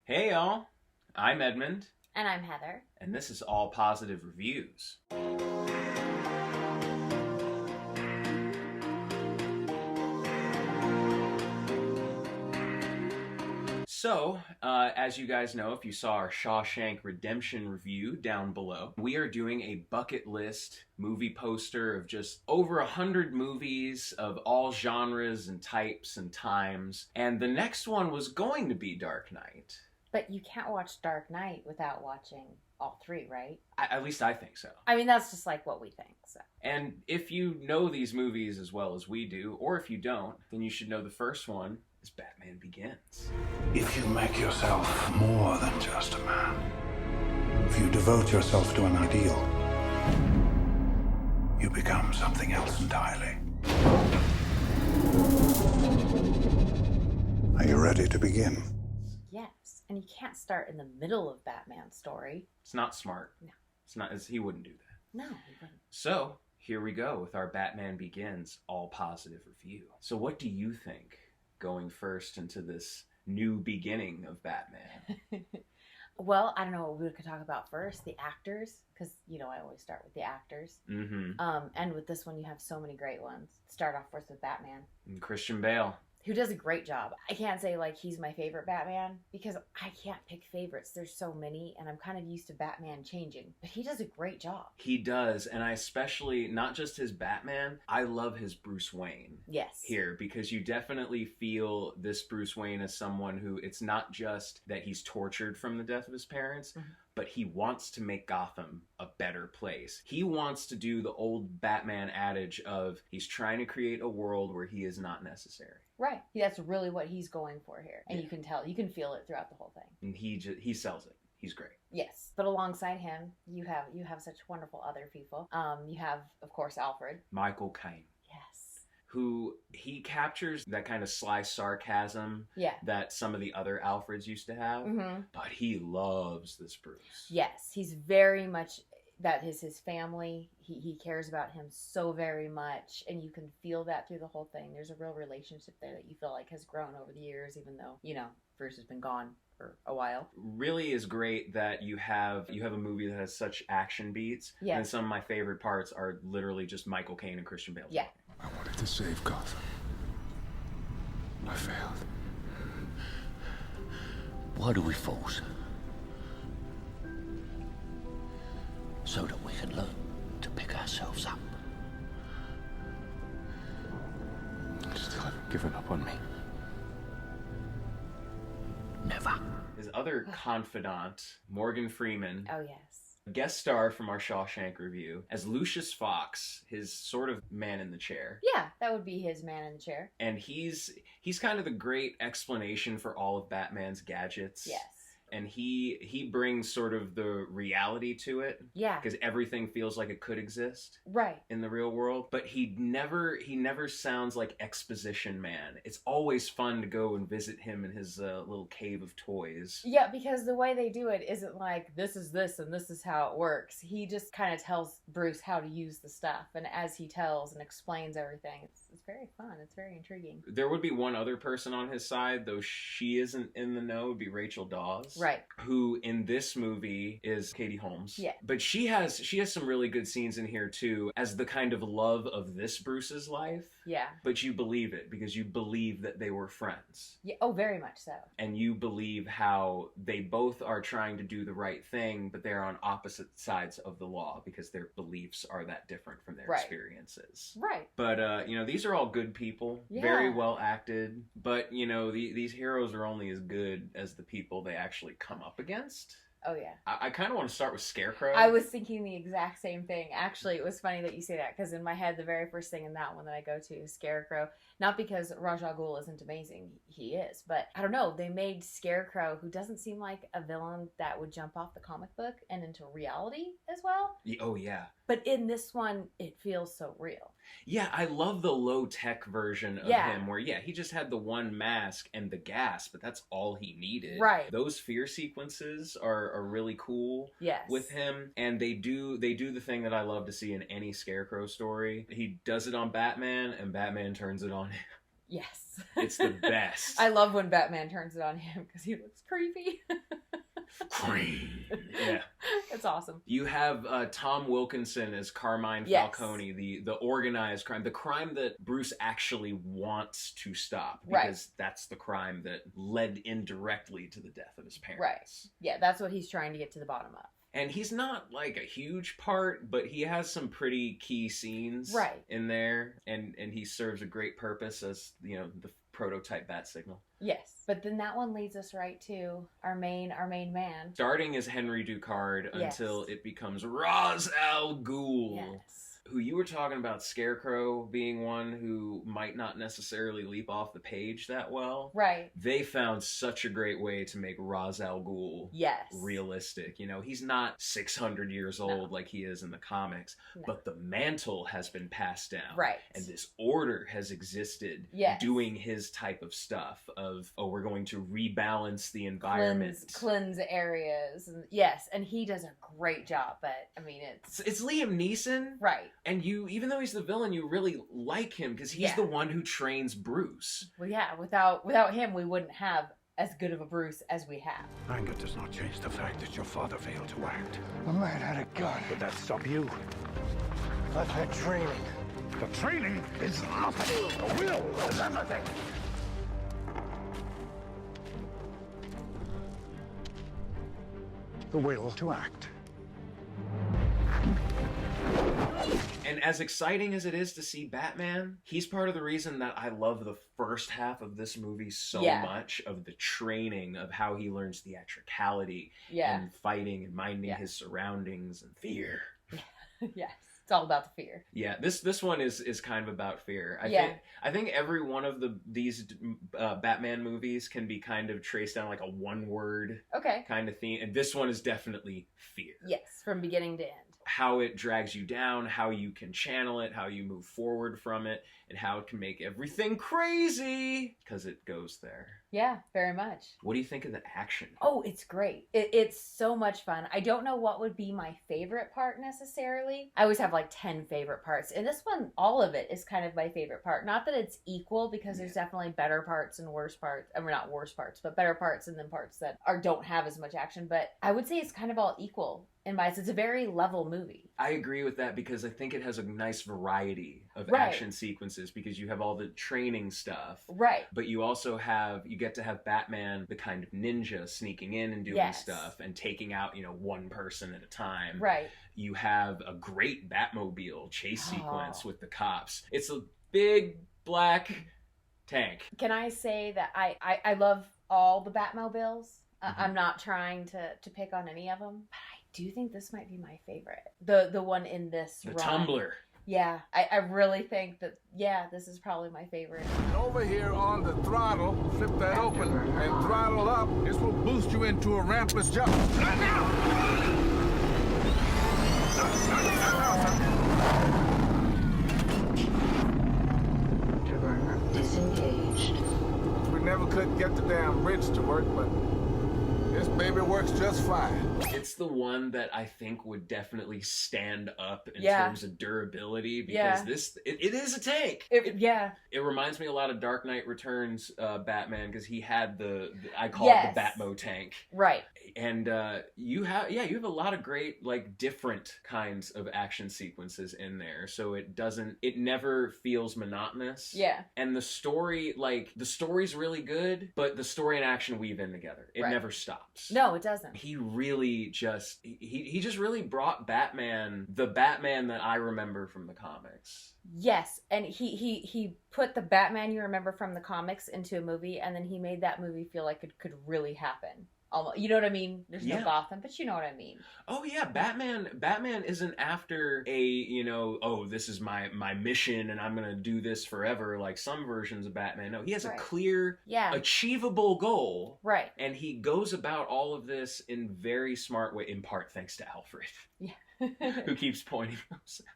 Hey y'all, I'm Edmund, And I'm Heather. and this is All Positive Reviews. So, as you guys know, if you saw our Shawshank Redemption review down below, we are doing a bucket list movie poster of just over 100 movies of all genres and types and times, and the next one was going to be Dark Knight. But you can't watch Dark Knight without watching all three, right? At least I think so. I mean, that's just like what we think, so. And if you know these movies as well as we do, or if you don't, then you should know the first one is Batman Begins. If you make yourself more than just a man, if you devote yourself to an ideal, you become something else entirely. Are you ready to begin? Yes. And you can't start in the middle of Batman's story. It's not smart. No. It's not. He wouldn't do that. No, he wouldn't. So here we go with our Batman Begins all positive review. So what do you think going first into this new beginning of Batman? Well, I don't know what we could talk about first. The actors, because, I always start with the actors. Mm-hmm. And with this one, you have so many great ones. Start off first with Batman. And Christian Bale. Who does a great job. I can't say like he's my favorite Batman because I can't pick favorites. There's so many and I'm kind of used to Batman changing, but he does a great job. He does, and I especially, not just his Batman, I love his Bruce Wayne. Yes. Here, because you definitely feel this Bruce Wayne as someone who, it's not just that he's tortured from the death of his parents, but he wants to make Gotham a better place. He wants to do the old Batman adage of he's trying to create a world where he is not necessary. Right. That's really what he's going for here. And you can tell, you can feel it throughout the whole thing. And he sells it. He's great. Yes. But alongside him, you have such wonderful other people. You have, of course, Alfred. Michael Caine. Yes. Who he captures that kind of sly sarcasm that some of the other Alfreds used to have. Mm-hmm. But he loves this Bruce. Yes. He's very much... That is his family. He cares about him so very much, and you can feel that through the whole thing. There's a real relationship there that you feel like has grown over the years, even though, Bruce has been gone for a while. Really is great that you have a movie that has such action beats. Yeah. And some of my favorite parts are literally just Michael Caine and Christian Bale. Yeah. I wanted to save Gotham. I failed. Why do we fought? So that we can learn to pick ourselves up. You still haven't given up on me. Never. His other confidant, Morgan Freeman, Oh, yes. guest star from our Shawshank review, as Lucius Fox, his sort of man in the chair. Yeah, that would be his man in the chair. And he's kind of the great explanation for all of Batman's gadgets. Yes. And he brings sort of the reality to it. Yeah. Because everything feels like it could exist. Right. In the real world. But he never sounds like exposition man. It's always fun to go and visit him in his little cave of toys. Yeah, because the way they do it isn't like, this is this and this is how it works. He just kind of tells Bruce how to use the stuff. And as he tells and explains everything, it's very fun. It's very intriguing. There would be one other person on his side, though she isn't in the know, would be Rachel Dawes. Right. Who in this movie is Katie Holmes. Yeah. But she has some really good scenes in here too, as the kind of love of this Bruce's life. Yeah. But you believe it because you believe that they were friends. Yeah. Oh, very much so. And you believe how they both are trying to do the right thing, but they're on opposite sides of the law because their beliefs are that different from their experiences. Right. But, these are all good people. Yeah. Very well acted. But, these heroes are only as good as the people they actually come up against. Oh, yeah. I kind of want to start with Scarecrow. I was thinking the exact same thing. Actually, it was funny that you say that, because in my head, the very first thing in that one that I go to is Scarecrow. Not because Ra's al Ghul isn't amazing. He is. But, I don't know, they made Scarecrow, who doesn't seem like a villain that would jump off the comic book and into reality as well. Oh, yeah. But in this one, it feels so real. Yeah, I love the low-tech version of him where, he just had the one mask and the gas, but that's all he needed. Right. Those fear sequences are really cool with him, and they do the thing that I love to see in any Scarecrow story. He does it on Batman, and Batman turns it on him. Yes. It's the best. I love when Batman turns it on him because he looks creepy. Cream. Yeah. It's awesome. You have Tom Wilkinson as Carmine Yes. Falcone, the organized crime, the crime that Bruce actually wants to stop, Right. because that's the crime that led indirectly to the death of his parents. Right. Yeah, that's what he's trying to get to the bottom of. And he's not like a huge part, but he has some pretty key scenes Right. in there, and he serves a great purpose as, you know, the prototype bat signal. Yes. But then that one leads us right to our main man. Starting as Henry Ducard Yes. until it becomes Ra's al Ghul. Yes. Who you were talking about, Scarecrow being one who might not necessarily leap off the page that well. Right. They found such a great way to make Ra's al Ghul Yes. realistic. You know, he's not 600 years old like he is in the comics, No. but the mantle has been passed down. Right. And this order has existed Yes. doing his type of stuff of, oh, we're going to rebalance the environment. Cleanse areas. And yes, and he does a great job, but I mean It's Liam Neeson. right. And you, even though he's the villain, you really like him because he's Yeah. the one who trains Bruce. Well, yeah, without him we wouldn't have as good of a Bruce as we have. Anger does not change the fact that your father failed to act. The man had a gun. Would that stop you? I've had training. The training is nothing. The will is everything. The will to act. And as exciting as it is to see Batman, he's part of the reason that I love the first half of this movie so Yeah. much, of the training, of how he learns theatricality Yeah. and fighting and minding Yeah. his surroundings and fear. Yes. It's all about the fear. Yeah, this one is kind of about fear. Yeah. I think every one of these Batman movies can be kind of traced down like a one word Okay. kind of theme, and this one is definitely fear. Yes, from beginning to end. How it drags you down, how you can channel it, how you move forward from it, and how it can make everything crazy because it goes there. Yeah, very much. What do you think of the action? Oh, it's great. It's so much fun. I don't know what would be my favorite part necessarily. I always have like 10 favorite parts. And this one, all of it is kind of my favorite part. Not that it's equal, because there's definitely better parts and worse parts. I mean, not worse parts, but better parts, and then parts that don't have as much action. But I would say it's kind of all equal in my eyes. It's a very level movie. I agree with that because I think it has a nice variety of Right. action sequences, because you have all the training stuff. Right. But you also you get to have Batman, the kind of ninja, sneaking in and doing Yes. stuff and taking out, one person at a time. Right. You have a great Batmobile chase sequence Oh. with the cops. It's a big black tank. Can I say that I love all the Batmobiles? Mhm. I'm not trying to pick on any of them, but I do think this might be my favorite. The one in this The run. Tumbler. Yeah, I really think that, this is probably my favorite. Over here on the throttle, flip that open and throttle up. This will boost you into a rampless jump. Right Afterburner disengaged. We never could get the damn bridge to work, but this baby works just fine. It's the one that I think would definitely stand up in Yeah. terms of durability, because Yeah. it is a tank. It reminds me a lot of Dark Knight Returns Batman, because he had I call Yes. it the Batmo tank. right. And you have a lot of great, like, different kinds of action sequences in there, so it never feels monotonous. Yeah. And the story's really good, but the story and action weave in together. It Right. never stops. No, it doesn't. He really just he just really brought Batman, the Batman that I remember from the comics. Yes, and he put the Batman you remember from the comics into a movie, and then he made that movie feel like it could really happen. Almost, you know what I mean? There's Yeah. no Gotham, but you know what I mean. Oh yeah, Batman isn't after this is my mission and I'm gonna do this forever like some versions of Batman. No, he has Right. a clear, Yeah. achievable goal. Right. And he goes about all of this in very smart way, in part thanks to Alfred, who keeps pointing those out.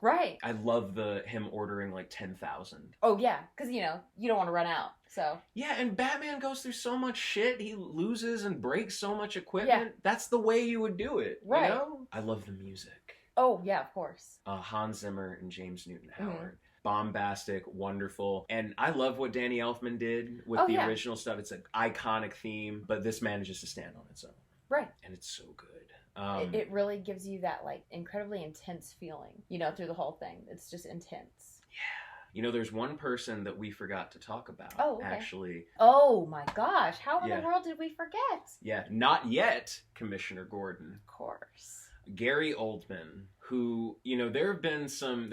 Right. I love him ordering like 10,000. Oh yeah, because you don't want to run out. So Yeah, and Batman goes through so much shit. He loses and breaks so much equipment. That's the way you would do it. Right. You know? I love the music. oh yeah, of course. Hans Zimmer and James Newton Howard. bombastic, wonderful. And I love what Danny Elfman did with the original stuff. It's an iconic theme, but this manages to stand on its own. Right. And it's so good. It really gives you that like incredibly intense feeling, you know, through the whole thing. It's just intense. Yeah. You know, there's one person that we forgot to talk about, actually. Oh my gosh. How in the world did we forget? Yeah. Not yet, Commissioner Gordon. Of course. Gary Oldman, who, you know, there have been some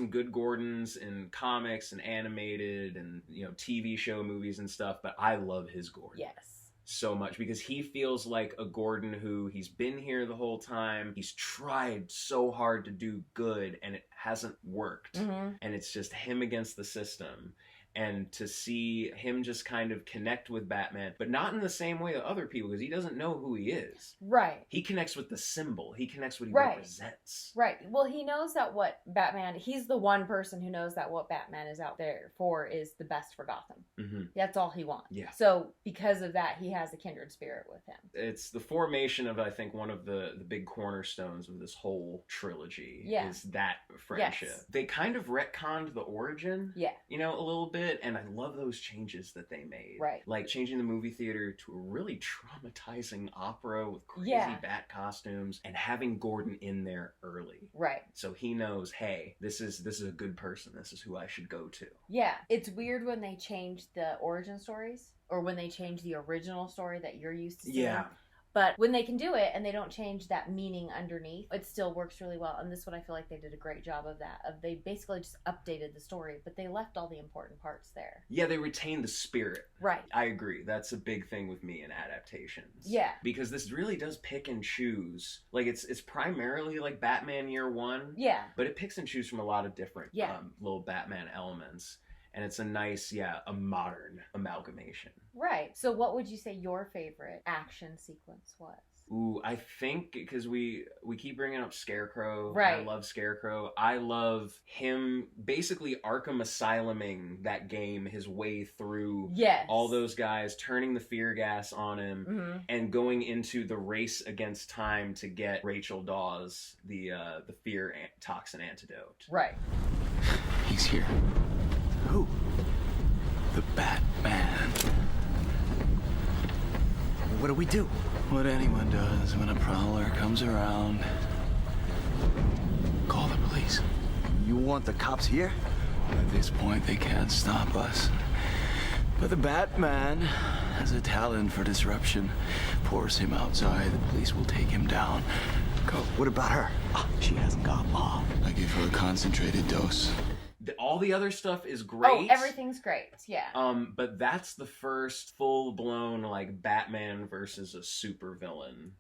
good Gordons in comics and animated and, you know, TV show movies and stuff, but I love his Gordon. Yes. So much, because he feels like a Gordon who he's been here the whole time. He's tried so hard to do good and it hasn't worked. And it's just him against the system. And to see him just kind of connect with Batman, but not in the same way that other people, because he doesn't know who he is. Right. He connects with the symbol. He connects what he represents. Right. Well, he knows that what Batman, he's the one person who knows that what Batman is out there for is the best for Gotham. That's all he wants. Yeah. So because of that, he has a kindred spirit with him. It's the formation of, I think, one of the big cornerstones of this whole trilogy is that friendship. Yes. They kind of retconned the origin, you know, a little bit. And I love those changes that they made. Right. Like changing the movie theater to a really traumatizing opera with crazy bat costumes and having Gordon in there early. Right. So he knows, hey, this is a good person. This is who I should go to. Yeah. It's weird when they change the origin stories or when they change the original story that you're used to seeing. Yeah. But when they can do it and they don't change that meaning underneath, it still works really well. And this one, I feel like they did a great job of that. They basically just updated the story, but they left all the important parts there. Yeah, they retained the spirit. Right. I agree. That's a big thing with me in adaptations. Yeah. Because this really does pick and choose. Like, it's primarily like Batman Year One. Yeah. But it picks and chooses from a lot of different little Batman elements. And it's a nice, a modern amalgamation. Right. So what would you say your favorite action sequence was? Ooh, I think because we keep bringing up Scarecrow. Right. I love Scarecrow. I love him basically Arkham Asyluming that game his way through all those guys, turning the fear gas on him, and going into the race against time to get Rachel Dawes the fear toxin antidote. Right. He's here. Who? The Batman. What do we do? What anyone does when a prowler comes around. Call the police. You want the cops here? At this point, they can't stop us. But the Batman has a talent for disruption. Force him outside, the police will take him down. Go. What about her? She hasn't got long. I give her a concentrated dose. All the other stuff is great. Oh, everything's great. Yeah. But that's the first full-blown, like, Batman versus a supervillain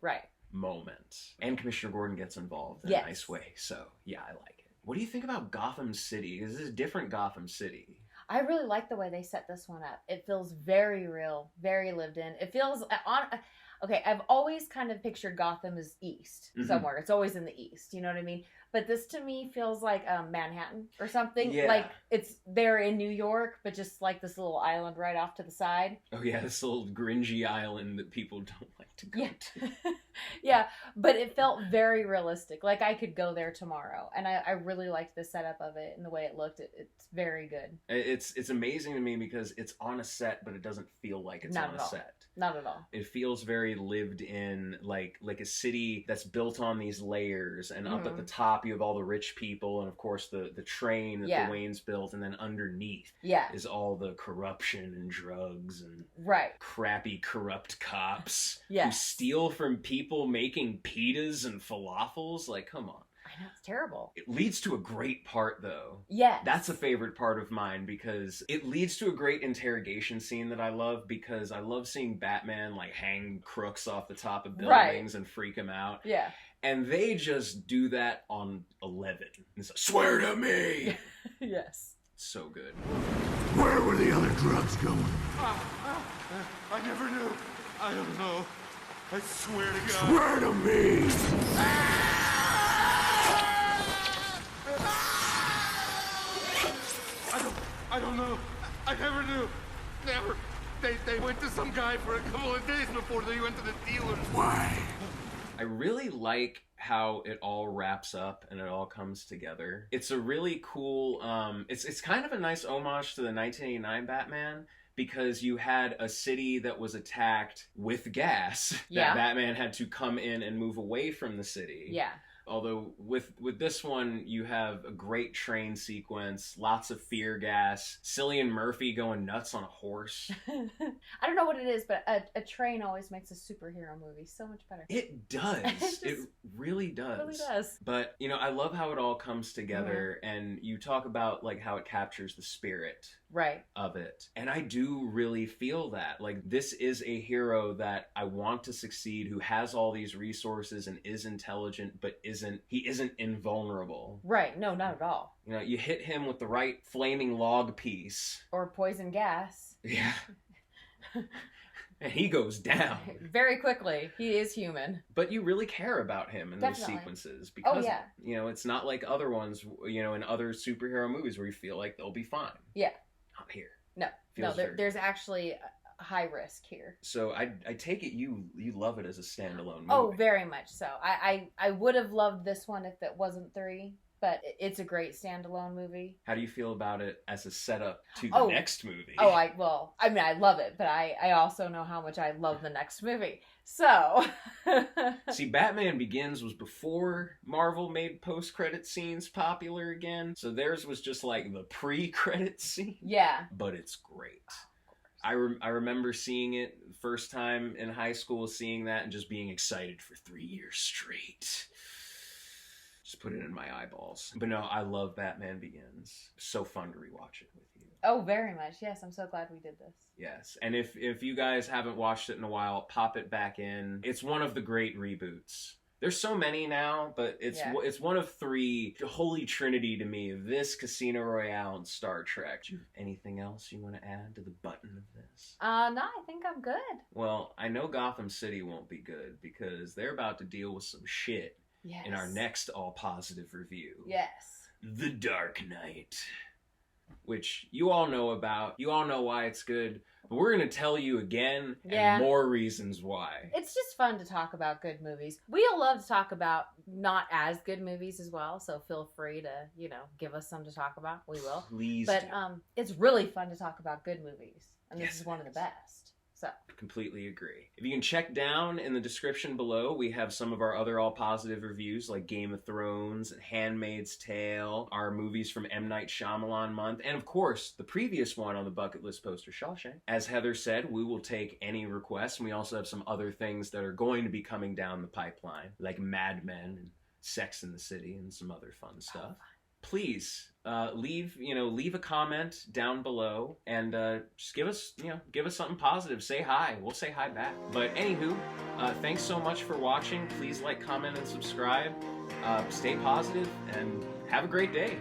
moment. And Commissioner Gordon gets involved in a nice way. So, yeah, I like it. What do you think about Gotham City? Because this is a different Gotham City. I really like the way they set this one up. It feels very real, very lived in. It feels okay, I've always kind of pictured Gotham as east somewhere. It's always in the east, you know what I mean? But this to me feels like Manhattan or something. Yeah. Like it's there in New York, but just like this little island right off to the side. Oh yeah, this little gringy island that people don't like to go to. Yeah, but it felt very realistic. Like I could go there tomorrow. And I really liked the setup of it and the way it looked. It's very good. It's amazing to me because it's on a set, but it doesn't feel like it's on a set. Not at all. It feels very lived in, like a city that's built on these layers, and up at the top you have all the rich people, and of course the train that the Waynes built, and then underneath is all the corruption and drugs and crappy corrupt cops who steal from people making pitas and falafels. Like, come on. I know, it's terrible. It leads to a great part, though. Yes. That's a favorite part of mine because it leads to a great interrogation scene that I love because I love seeing Batman, like, hang crooks off the top of buildings and freak them out. Yeah. And they just do that on 11. It's like, swear to me! Yes. So good. Where were the other drugs going? I never knew. I don't know. I swear to God. Swear to me! I don't know. I never knew. Never. They went to some guy for a couple of days before they went to the dealers. Why? I really like how it all wraps up and it all comes together. It's a really cool, it's kind of a nice homage to the 1989 Batman, because you had a city that was attacked with gas that Batman had to come in and move away from the city. Yeah. Although with this one, you have a great train sequence, lots of fear gas, Cillian Murphy going nuts on a horse. I don't know what it is, but a train always makes a superhero movie so much better. It does. It really does. It really does. But, you know, I love how it all comes together, and you talk about, like, how it captures the spirit of it. And I do really feel that. Like, this is a hero that I want to succeed, who has all these resources and is intelligent, but he isn't invulnerable. Right. No, not at all. You know, you hit him with the right flaming log piece. Or poison gas. Yeah. And he goes down. Very quickly. He is human. But you really care about him in those sequences. Because, you know, it's not like other ones, you know, in other superhero movies where you feel like they'll be fine. Yeah. Not here. No. There's actually high risk here. So I take it you love it as a standalone movie. Oh, very much so. I would have loved this one if it wasn't 3, but it's a great standalone movie. How do you feel about it as a setup to the next movie? Oh, I mean, I love it, but I also know how much I love the next movie. So. See, Batman Begins was before Marvel made post-credit scenes popular again. So theirs was just like the pre-credit scene. Yeah. But it's great. I remember seeing it the first time in high school, seeing that and just being excited for 3 years straight. Just put it in my eyeballs. But no, I love Batman Begins. So fun to rewatch it with you. Oh, very much. Yes, I'm so glad we did this. Yes, and if you guys haven't watched it in a while, pop it back in. It's one of the great reboots. There's so many now, but it's one of 3, the holy trinity to me, this, Casino Royale, and Star Trek. Anything else you want to add to the button of this? No, I think I'm good. Well, I know Gotham City won't be good because they're about to deal with some shit in our next all-positive review. Yes. The Dark Knight. Which you all know about. You all know why it's good. But we're going to tell you again and more reasons why. It's just fun to talk about good movies. We'll love to talk about not as good movies as well, so feel free to, you know, give us some to talk about. We will. Please But it's really fun to talk about good movies, and this is one of the best. So. Completely agree. If you can check down in the description below, we have some of our other all-positive reviews like Game of Thrones, Handmaid's Tale, our movies from M. Night Shyamalan month, and of course, the previous one on the bucket list poster, Shawshank. As Heather said, we will take any requests, and we also have some other things that are going to be coming down the pipeline, like Mad Men and Sex and the City and some other fun stuff. Please leave a comment down below and just give us something positive. Say hi. We'll say hi back. But anywho, thanks so much for watching. Please like, comment, and subscribe. Stay positive and have a great day.